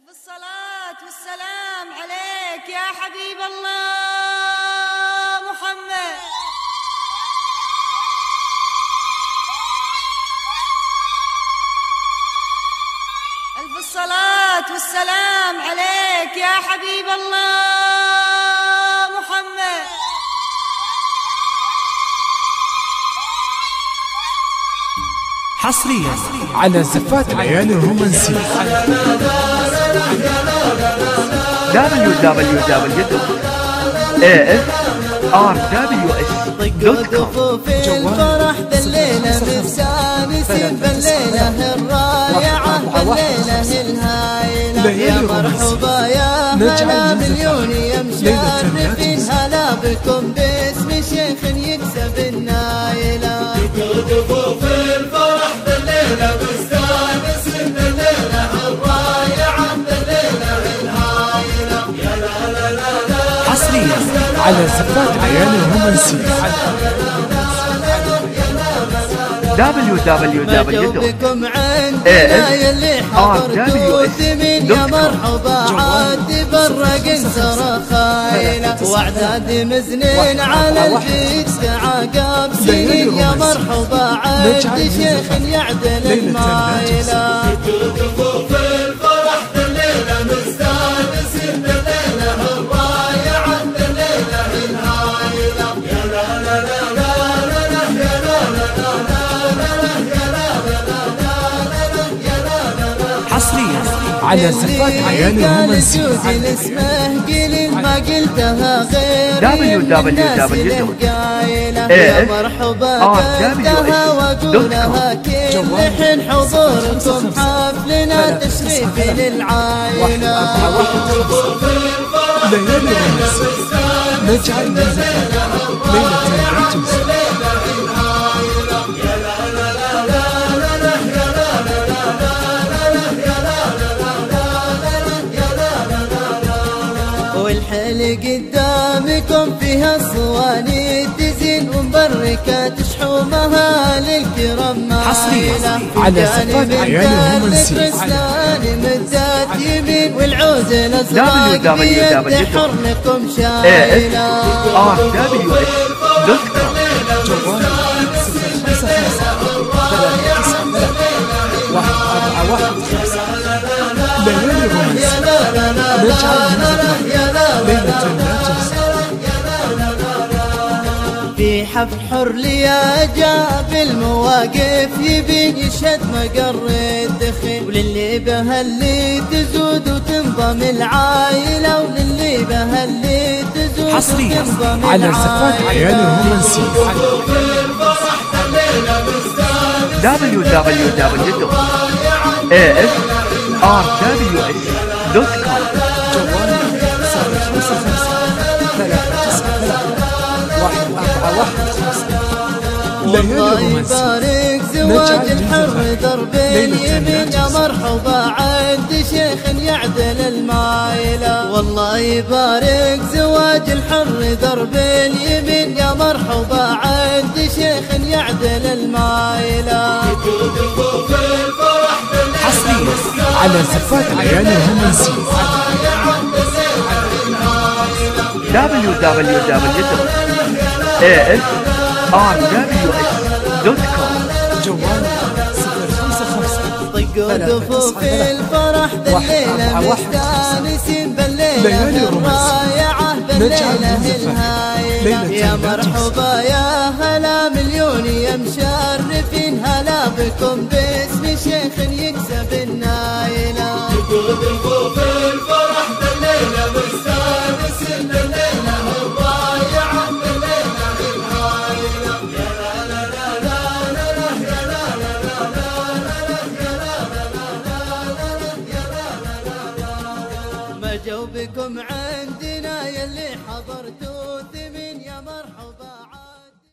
ألف الصلاة والسلام عليك يا حبيب الله محمد. ألف الصلاة والسلام عليك يا حبيب الله محمد. حصريا على زفات ليالي الرومانسية www.afrws.com. الفرح بالليلة مستانسين بالليلة الرائعة بالليلة الهايلة يا مرحبا يا هلا مليون يا مشرفين هلا بكم باسم شيخ يكسب النايلة. ضفوف الفرح بالليلة مستانسين بالليلة الرائعة بالليلة الهايلة يا لا لا لا لا. حصريا على زفات ليالي الرومانسية www.afrws.com. عندنا يلي حضرتوا ثمين يا مرحبا عاد برق انسر خايلة واعداد مزنين على البيت عقب سنين يا مرحبا عاد شيخ يعدل المايلة. ضفوف الفرح بالليلة مستانسين بالليلة الرائعة بالليلة الهايلة يا لا لا لا لا لا يا لا لا لا. حصريا على زفات ليالي الرومانسية اسمه قليل ما قلتها غير www.afrws.com. يا مرحبا بدها واقولها كل حين حضوركم حفلنا تشريف للعائلة. ليالي الرومانسية نجعل من زفات ليلة العجوز. والحل قدامكم فيها صواني تزين ومبركات شحومها للكرم حصريا على زفات ليالي الرومانسية مدات يمين والعود الازرق بيد حرنكم شايلة. ليالي الرومانسية نجعل من زفات ليلة العجوز. في حفل حر ليا جاء بالمواقف يبين يشهد مقر الدخيل وللي بها اللي تزود وتنضم العائلة وللي بها اللي تزود حصريا على زفات ليالي الرومانسية www.afrws.com. الله يبارك زواج الحر درب اليمين يا مرحبا عند شيخ يعدل المايلة. والله يبارك زواج الحر درب اليمين يا مرحبا عند شيخ يعدل المايلة. حصريا على زفات ليالي الرومانسية www.afrws.com. طقوا ضفوف الفرح بالليلة مستانسين بالليلة الرائعة بالليلة الهايلة يا مرحبا يا هلا مليون يا مشرفين هلا بكم باسم شيخ يكسب النايلة. ضفوف الفرح بالليلة مستانسين بالليلة الرائعة بالليلة الهايلة يا لا لا لا لا لا يا لا لا لا لا. ما جو بكم عندنا يلي حضرتوا